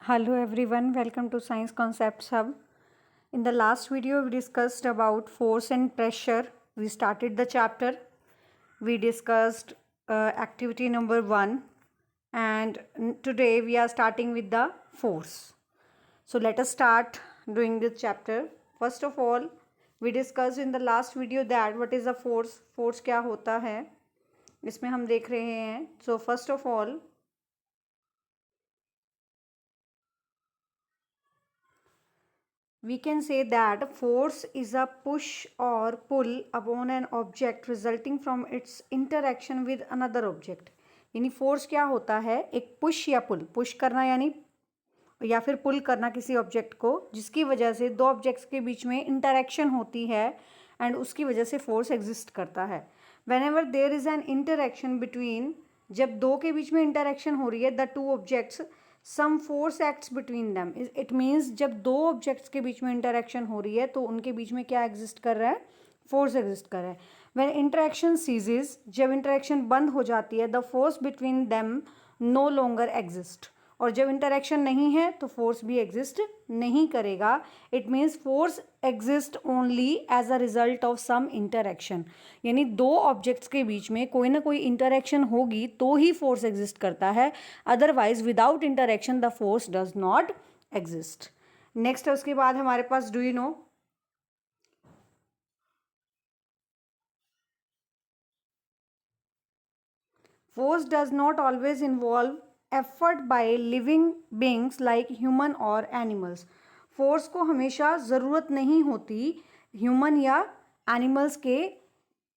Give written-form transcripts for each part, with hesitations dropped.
Hello everyone, welcome to Science Concepts Hub. In the last video, we discussed about force and pressure. We started the chapter. We discussed activity number 1, and today we are starting with the force. So let us start doing this chapter. First of all, we discussed in the last video that what is a force. Force क्या होता है इसमें हम देख रहे हैं. So first of all, we can say that force is a push or pull upon an object resulting from its interaction with another object. यानी force क्या होता है, एक पुश या पुल. पुश करना यानी या फिर पुल करना किसी ऑब्जेक्ट को, जिसकी वजह से दो ऑब्जेक्ट्स के बीच में इंटरेक्शन होती है एंड उसकी वजह से फोर्स एग्जिस्ट करता है. Whenever there is an interaction between, जब दो के बीच में इंटरेक्शन हो रही है, the two objects, some force acts between them. It means जब दो ऑब्जेक्ट्स के बीच में इंटरेक्शन हो रही है तो उनके बीच में क्या एग्जिस्ट कर रहा है, फोर्स एग्जिस्ट कर रहा है. व्हेन इंटरेक्शन सीजेज, जब इंटरेक्शन बंद हो जाती है, the force between them no longer exist. और जब इंटरेक्शन नहीं है तो फोर्स भी एग्जिस्ट नहीं करेगा. It means force exist only as a result of some interaction. यानी दो ऑब्जेक्ट्स के बीच में कोई ना कोई इंटरेक्शन होगी तो ही फोर्स एग्जिस्ट करता है. Otherwise without interaction the force does not exist. Next है उसके बाद हमारे पास, do you know, force does not always involve effort by living beings like human और animals. फोर्स को हमेशा ज़रूरत नहीं होती ह्यूमन या एनिमल्स के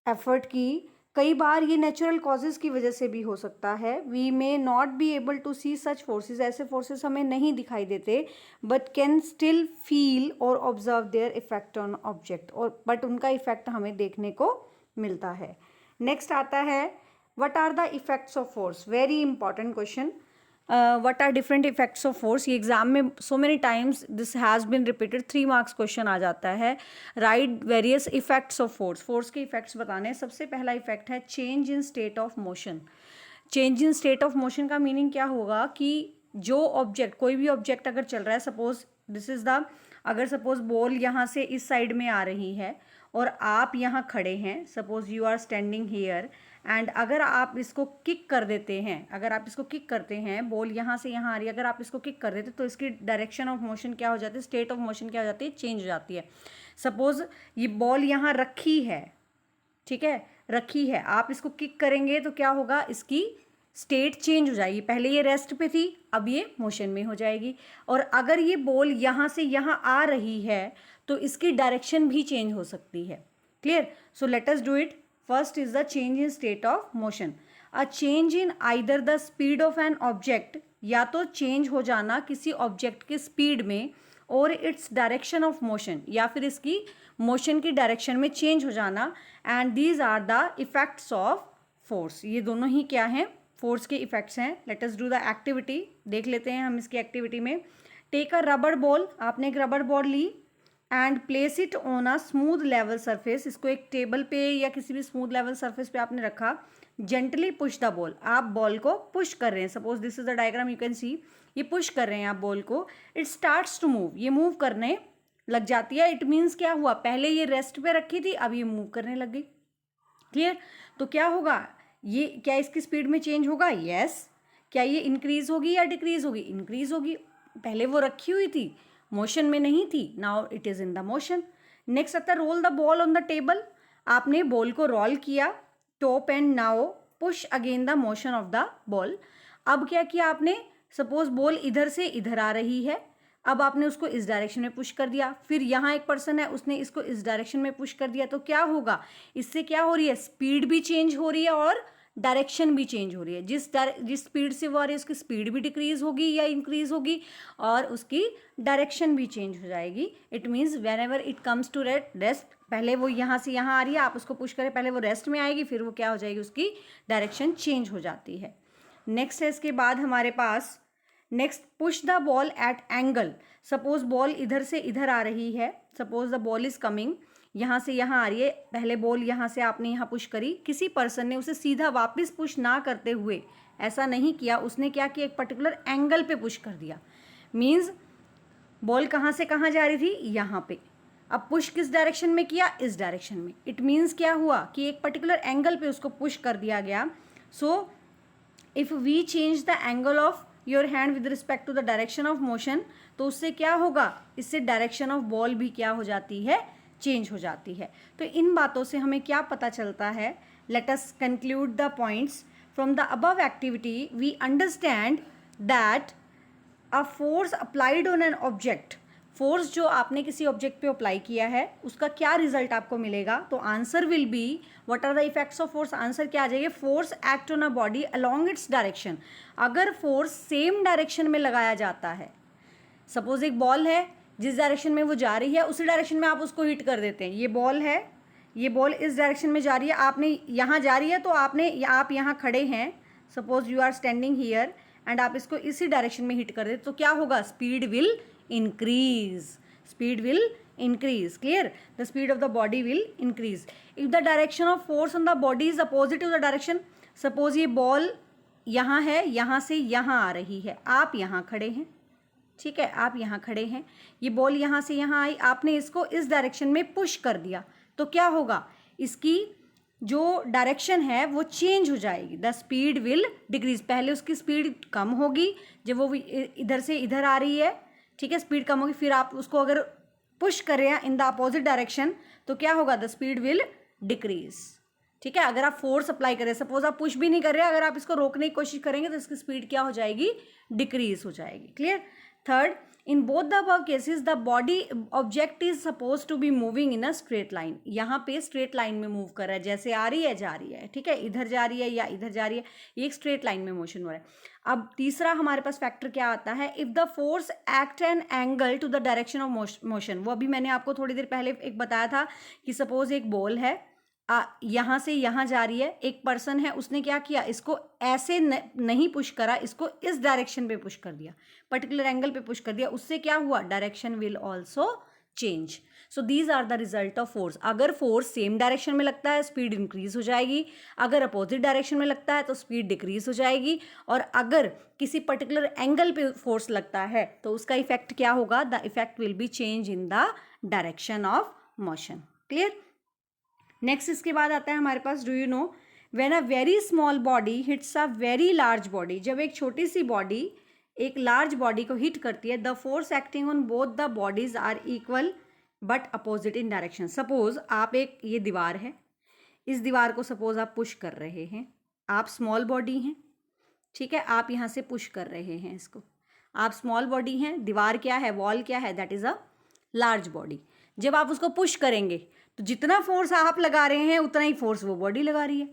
एफर्ट की. कई बार ये नेचुरल कॉजेज़ की वजह से भी हो सकता है. We may not be able to see such forces, ऐसे फोर्सेस हमें नहीं दिखाई देते, बट कैन स्टिल फील और observe their effect on object, और बट उनका इफेक्ट हमें देखने को मिलता है. नेक्स्ट आता है, what are the effects of force? Very important question. What are different effects of force? ये एग्जाम में so many times this has been repeated. 3 marks question आ जाता है. Write various effects of force. force के effects बताने. सबसे पहला effect है change in state of motion. change in state of motion का meaning क्या होगा कि जो ऑब्जेक्ट, कोई भी ऑब्जेक्ट अगर चल रहा है, सपोज दिस इज द, अगर सपोज बॉल यहाँ से इस साइड में आ रही है और आप यहाँ खड़े हैं, suppose you are standing here, and अगर आप इसको किक कर देते हैं, अगर आप इसको किक करते हैं, बॉल यहाँ से यहाँ आ रही है, अगर आप इसको किक कर देते तो इसकी डायरेक्शन ऑफ मोशन क्या हो जाती है, स्टेट ऑफ मोशन क्या हो जाती है, चेंज हो जाती है. सपोज ये बॉल यहाँ रखी है, ठीक है, रखी है, आप इसको किक करेंगे तो क्या होगा, इसकी स्टेट चेंज हो जाएगी. पहले ये रेस्ट पे थी, अब ये मोशन में हो जाएगी. और अगर ये बॉल यहाँ से यहाँ आ रही है तो इसकी डायरेक्शन भी चेंज हो सकती है. Clear? So let us do it. First is the change in state of motion. A change in either the speed of an object, या तो चेंज हो जाना किसी ऑब्जेक्ट के स्पीड में, और इट्स डायरेक्शन ऑफ मोशन, या फिर इसकी मोशन की डायरेक्शन में चेंज हो जाना. And these are the effects of force. ये दोनों ही क्या हैं, फोर्स के इफेक्ट्स हैं. Let us do the activity. देख लेते हैं हम इसकी एक्टिविटी में. Take a rubber ball. आपने एक रबर बॉल ली and place it on a smooth level surface. इसको एक टेबल पे या किसी भी स्मूथ लेवल सरफेस पे आपने रखा. Gently push the ball. आप बॉल को पुश कर रहे हैं. Suppose this is the diagram, you can see. ये पुश कर रहे हैं आप बॉल को. It starts to move. ये मूव करने लग जाती है. इट मीन्स क्या हुआ, पहले ये रेस्ट पे रखी थी, अब ये मूव करने लग गई. क्लियर? तो क्या होगा, ये क्या इसकी स्पीड में चेंज होगा? यस. क्या ये इंक्रीज होगी या डिक्रीज होगी? इंक्रीज होगी. पहले वो रखी हुई थी, मोशन में नहीं थी, now it is in the motion. Next आता है, roll the ball on the table. आपने बॉल को रोल किया top and now push again the motion of the ball. अब क्या किया आपने, सपोज बॉल इधर से इधर आ रही है, अब आपने उसको इस डायरेक्शन में पुश कर दिया. फिर यहाँ एक पर्सन है, उसने इसको इस डायरेक्शन में पुश कर दिया. तो क्या होगा, इससे क्या हो रही है, स्पीड भी चेंज हो रही है और डायरेक्शन भी चेंज हो रही है. जिस स्पीड से वो आ रही है उसकी स्पीड भी डिक्रीज होगी या इंक्रीज होगी, और उसकी डायरेक्शन भी चेंज हो जाएगी. It means whenever it comes to rest, पहले वो यहाँ से यहाँ आ रही है, आप उसको पुश करें, पहले वो रेस्ट में आएगी, फिर वो क्या हो जाएगी, उसकी डायरेक्शन चेंज हो जाती है. नेक्स्ट है इसके बाद हमारे पास, next push the ball at angle. Suppose ball इधर से इधर आ रही है, suppose the ball is coming, यहाँ से यहाँ आ रही है, पहले बॉल यहाँ से आपने यहाँ पुश करी, किसी पर्सन ने उसे सीधा वापस पुश ना करते हुए, ऐसा नहीं किया, उसने क्या किया, एक पर्टिकुलर एंगल पे पुश कर दिया. मीन्स बॉल कहाँ से कहाँ जा रही थी, यहाँ पे। अब पुश किस डायरेक्शन में किया, इस डायरेक्शन में। इट मीन्स क्या हुआ कि एक पर्टिकुलर एंगल पे उसको पुश कर दिया गया। So if we change the angle of your hand with respect to the direction of motion, तो उससे क्या होगा, इससे डायरेक्शन ऑफ बॉल भी क्या हो जाती है, चेंज हो जाती है। तो इन बातों से हमें क्या पता चलता है, let us conclude the points from the above activity. We understand that a force applied on an object, force जो आपने किसी ऑब्जेक्ट पे अप्लाई किया है उसका क्या रिजल्ट आपको मिलेगा, तो answer will be what are the effects of force. Answer क्या आ जाएगा, force act on a body along its direction. अगर फोर्स सेम डायरेक्शन में लगाया जाता है, सपोज एक बॉल है, जिस डायरेक्शन में वो जा रही है उसी डायरेक्शन में आप उसको हिट कर देते हैं। ये बॉल है, ये बॉल इस डायरेक्शन में जा रही है, आपने यहाँ जा रही है, तो आप यहाँ खड़े हैं, suppose you are standing here, and आप इसको इसी डायरेक्शन में हिट कर देते, तो क्या होगा, speed will increase, speed will increase, clear, the speed of the body will increase if the direction of force on the body is opposite to the direction। suppose ये बॉल यहाँ है, यहाँ से यहाँ आ रही है, आप यहाँ खड़े हैं, ठीक है, आप यहाँ खड़े हैं, ये बॉल यहाँ से यहाँ आई, आपने इसको इस डायरेक्शन में पुश कर दिया, तो क्या होगा, इसकी जो डायरेक्शन है वो चेंज हो जाएगी, द स्पीड विल डिक्रीज। पहले उसकी स्पीड कम होगी जब वो इधर से इधर आ रही है, ठीक है, स्पीड कम होगी, फिर आप उसको अगर पुश कर रहे हैं इन द अपोजिट डायरेक्शन, तो क्या होगा, द स्पीड विल डिक्रीज, ठीक है। अगर आप फोर्स अप्लाई करें, सपोज आप पुश भी नहीं कर रहे हैं, अगर आप इसको रोकने की कोशिश करेंगे तो इसकी स्पीड क्या हो जाएगी, डिक्रीज हो जाएगी, clear. Third, in both the above cases the body object is suppose to be moving in a straight line. यहाँ पे स्ट्रेट लाइन में मूव कर रहा है, जैसे आ रही है जा रही है, ठीक है, इधर जा रही है या इधर जा रही है, ये एक स्ट्रेट लाइन में मोशन हो रहा है। अब तीसरा हमारे पास फैक्टर क्या आता है, if the force act an angle to the direction of motion. वो अभी मैंने आपको थोड़ी देर पहले एक बताया था कि सपोज एक बॉल है, यहाँ से यहाँ जा रही है, एक पर्सन है, उसने क्या किया, इसको ऐसे नहीं पुश करा, इसको इस डायरेक्शन पे पुश कर दिया, पर्टिकुलर एंगल पे पुश कर दिया, उससे क्या हुआ, direction will also change. So these are the result of force. अगर फोर्स सेम डायरेक्शन में लगता है स्पीड इंक्रीज हो जाएगी, अगर अपोजिट डायरेक्शन में लगता है तो स्पीड डिक्रीज हो जाएगी, और अगर किसी पर्टिकुलर एंगल पे फोर्स लगता है तो उसका इफेक्ट क्या होगा, the effect will be change in the direction of motion, clear. Next इसके बाद आता है हमारे पास, do you know when a very small body hits a very large body. जब एक छोटी सी बॉडी एक लार्ज बॉडी को हिट करती है, the force acting on both the bodies are equal but opposite in direction. Suppose आप एक, ये दीवार है, इस दीवार को सपोज आप पुश कर रहे हैं, आप स्मॉल बॉडी हैं, ठीक है, आप यहाँ से पुश कर रहे हैं इसको, आप स्मॉल बॉडी हैं, दीवार क्या है, वॉल क्या है, that is a large body. जब आप उसको पुश करेंगे तो जितना फोर्स आप लगा रहे हैं उतना ही फोर्स वो बॉडी लगा रही है,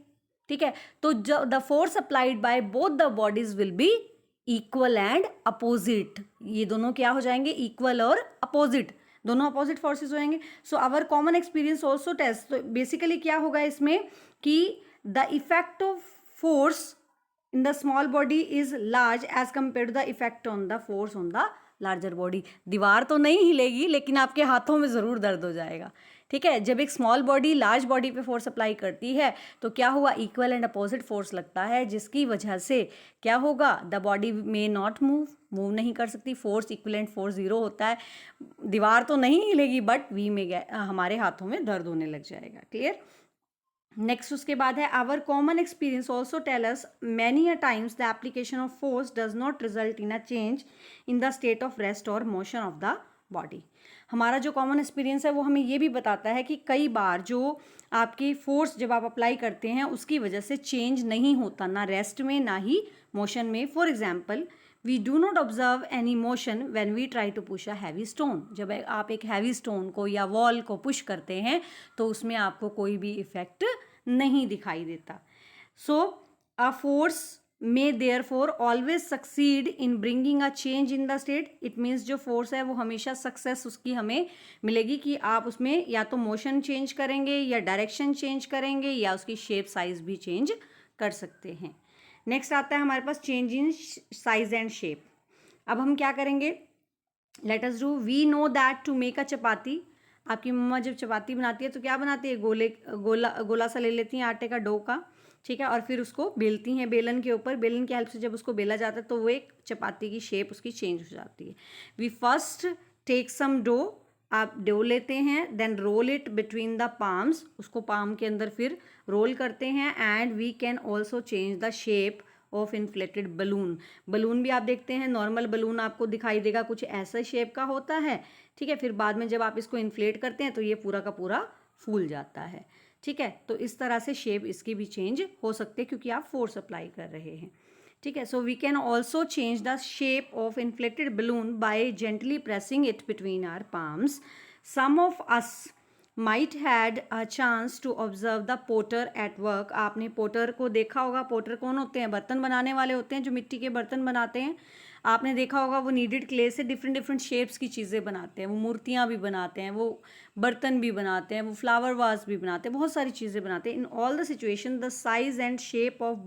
ठीक है। तो the force applied by both the bodies will be equal and opposite. ये दोनों क्या हो जाएंगे, इक्वल और अपोजिट, दोनों अपोजिट फोर्सेस हो जाएंगे। So our common experience also test. तो बेसिकली क्या होगा इसमें कि the effect of force in the small body is large as compare to the effect on the force on the larger body. दीवार तो नहीं हिलेगी लेकिन आपके हाथों में ज़रूर दर्द हो जाएगा, ठीक है। जब एक स्मॉल बॉडी लार्ज बॉडी पे फोर्स अप्लाई करती है तो क्या हुआ, इक्वल एंड अपोजिट फोर्स लगता है, जिसकी वजह से क्या होगा, the body may not move नहीं कर सकती, फोर्स इक्विवेलेंट फोर्स 0 होता है। दीवार तो नहीं हिलेगी बट वी में हमारे हाथों में दर्द होने लग जाएगा, क्लियर। नेक्स्ट उसके बाद है, our common experience also tell us many a times the application of force does not result in a change in the state of rest और मोशन ऑफ द बॉडी। हमारा जो कॉमन एक्सपीरियंस है वो हमें ये भी बताता है कि कई बार जो आपकी फोर्स जब आप अप्लाई करते हैं उसकी वजह से चेंज नहीं होता, ना रेस्ट में ना ही मोशन में। For example, we do not observe any motion when we try to push a heavy stone. जब आप एक हैवी स्टोन को या वॉल को पुश करते हैं तो उसमें आपको कोई भी इफेक्ट नहीं दिखाई देता। So a force may therefore always succeed in bringing a change in the state। it means जो फोर्स है वो हमेशा सक्सेस उसकी हमें मिलेगी कि आप उसमें या तो मोशन चेंज करेंगे या डायरेक्शन चेंज करेंगे या उसकी शेप साइज भी चेंज कर सकते हैं। नेक्स्ट आता है हमारे पास change in size and shape. अब हम क्या करेंगे, let us do, we know that to make a chapati. आपकी मम्मा जब चपाती बनाती है तो क्या बनाती है, गोला सा ले लेती हैं आटे का डो का, ठीक है, और फिर उसको बेलती हैं बेलन के ऊपर। बेलन की हेल्प से जब उसको बेला जाता है तो वो एक चपाती की शेप उसकी चेंज हो जाती है। We first take some dough, आप डो लेते हैं, then roll it between the palms, उसको पाम के अंदर फिर रोल करते हैं। And we can also change the shape of inflated balloon. Balloon भी आप देखते हैं, नॉर्मल बलून आपको दिखाई देगा कुछ ऐसा शेप का होता है, ठीक है, फिर बाद में जब आप इसको इन्फ्लेट करते हैं तो ये पूरा का पूरा फूल जाता है, ठीक है। तो इस तरह से शेप इसकी भी चेंज हो सकती है क्योंकि आप फोर्स अप्लाई कर रहे हैं, ठीक है। So we can also change the shape of inflated balloon by gently pressing it between our palms. Some of us might had a chance to observe the potter at work. आपने potter को देखा होगा। Potter कौन होते हैं? बर्तन बनाने वाले होते हैं जो मिट्टी के बर्तन बनाते हैं। आपने देखा होगा वो नीडेड क्ले से डिफरेंट डिफरेंट शेप्स की चीज़ें बनाते हैं। वो मूर्तियाँ भी बनाते हैं, वो बर्तन भी बनाते हैं, वो फ्लावर वास भी बनाते हैं, बहुत सारी चीज़ें बनाते हैं। In all the situation the size and shape of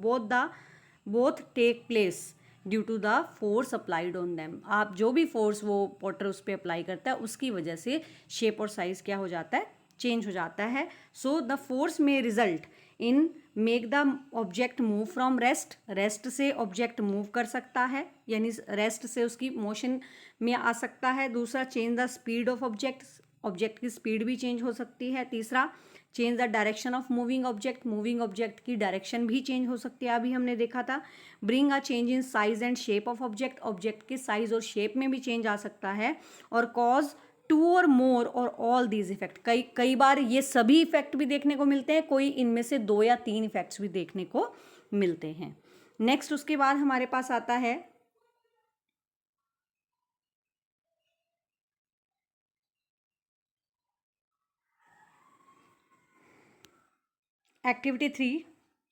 both take place due to the force applied on them. आप जो भी फोर्स वो पोटर उस पर अप्लाई करता है उसकी वजह से शेप और साइज क्या हो जाता है? चेंज हो जाता है। सो द फोर्स में result in make the object move from rest. Rest से ऑब्जेक्ट मूव कर सकता है, यानी रेस्ट से उसकी मोशन में आ सकता है। दूसरा, change the speed of object, object की स्पीड भी चेंज हो सकती है। तीसरा, change the direction of moving object, moving object की डायरेक्शन भी चेंज हो सकती है, अभी हमने देखा था। Bring a change in size and shape of object, object के साइज और शेप में भी चेंज आ सकता है। और कॉज टू और मोर और ऑल दीज इफेक्ट, कई बार ये सभी इफेक्ट भी देखने को मिलते हैं, कोई इनमें से 2 या 3 इफेक्ट्स भी देखने को मिलते हैं। नेक्स्ट उसके बाद हमारे पास आता है activity 3,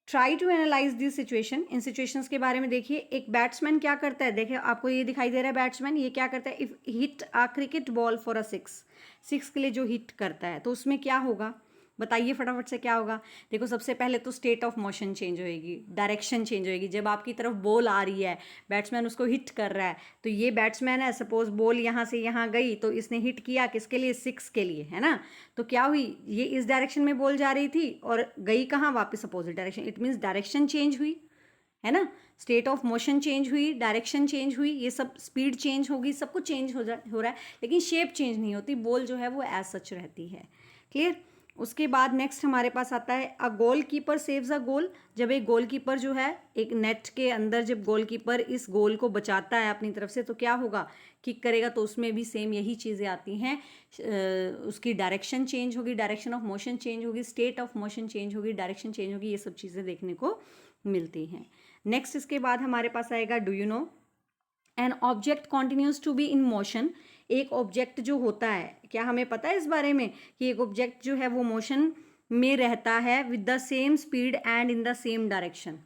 try to analyse this situation. इन सिचुएशंस के बारे में देखिए। एक बैट्समैन क्या करता है, देखिए आपको ये दिखाई दे रहा है बैट्समैन, ये क्या करता है? If hit a cricket ball for a 6 के लिए जो हिट करता है तो उसमें क्या होगा? बताइए फटाफट से क्या होगा। देखो सबसे पहले तो स्टेट ऑफ मोशन चेंज होएगी, डायरेक्शन चेंज होएगी। जब आपकी तरफ बॉल आ रही है, बैट्समैन उसको हिट कर रहा है, तो ये बैट्समैन है, सपोज बॉल यहाँ से यहाँ गई तो इसने हिट किया किसके लिए? 6 के लिए, है ना। तो क्या हुई? ये इस डायरेक्शन में बॉल जा रही थी और गई कहाँ? वापस opposite direction. It means direction change हुई, है ना। स्टेट ऑफ मोशन चेंज हुई, डायरेक्शन चेंज हुई, ये सब स्पीड चेंज होगी, सब कुछ चेंज हो रहा है, लेकिन शेप चेंज नहीं होती। बॉल जो है वो एज सच रहती है। क्लियर। उसके बाद नेक्स्ट हमारे पास आता है अ गोल कीपर सेव्स अ गोल। जब एक गोल कीपर जो है एक नेट के अंदर, जब गोल कीपर इस गोल को बचाता है अपनी तरफ से, तो क्या होगा? किक करेगा तो उसमें भी सेम यही चीज़ें आती हैं। उसकी डायरेक्शन चेंज होगी, डायरेक्शन ऑफ मोशन चेंज होगी, स्टेट ऑफ मोशन चेंज होगी, डायरेक्शन चेंज होगी, ये सब चीज़ें देखने को मिलती हैं। नेक्स्ट इसके बाद हमारे पास आएगा do you know an object continues to be in motion. एक ऑब्जेक्ट जो होता है, क्या हमें पता है इस बारे में कि एक ऑब्जेक्ट जो है वो मोशन में रहता है with the same speed and in the same direction,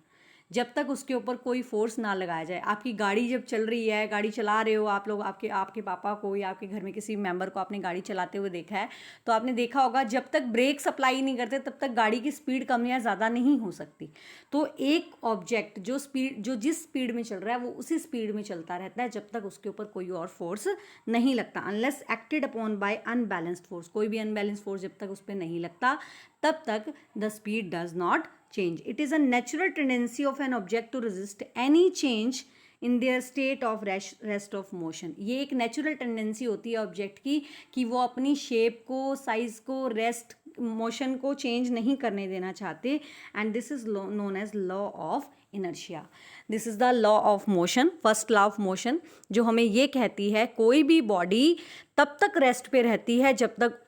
जब तक उसके ऊपर कोई फोर्स ना लगाया जाए। आपकी गाड़ी जब चल रही है, गाड़ी चला रहे हो आप लोग, आपके पापा को या आपके घर में किसी मेंबर को आपने गाड़ी चलाते हुए देखा है, तो आपने देखा होगा जब तक ब्रेक अप्लाई नहीं करते तब तक गाड़ी की स्पीड कम या ज़्यादा नहीं हो सकती। तो एक ऑब्जेक्ट जो जिस स्पीड में चल रहा है वो उसी स्पीड में चलता रहता है जब तक उसके ऊपर कोई और फोर्स नहीं लगता, unless acted upon bye unbalanced force. कोई भी अनबैलेंस्ड फोर्स जब तक उस पर नहीं लगता तब तक the speed does not change. It is a natural tendency of an object to resist any change in their state of rest of motion. ये एक नेचुरल टेंडेंसी होती है ऑब्जेक्ट की कि वो अपनी शेप को, साइज को, रेस्ट मोशन को चेंज नहीं करने देना चाहते। And this is known as law of inertia. This is the law of motion, first law of motion, जो हमें ये कहती है कोई भी बॉडी तब तक रेस्ट पे रहती है जब तक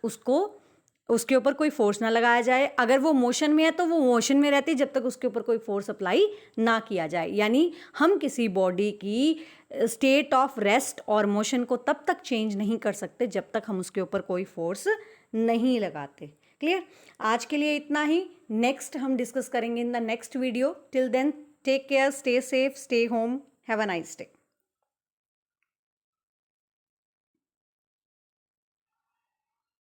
उसके ऊपर कोई फोर्स ना लगाया जाए। अगर वो मोशन में है तो वो मोशन में रहती है जब तक उसके ऊपर कोई फोर्स अप्लाई ना किया जाए। यानी हम किसी बॉडी की स्टेट ऑफ रेस्ट और मोशन को तब तक चेंज नहीं कर सकते जब तक हम उसके ऊपर कोई फोर्स नहीं लगाते। क्लियर। आज के लिए इतना ही। नेक्स्ट हम डिस्कस करेंगे in the next video. Till then take care, stay safe, stay home, have a nice day.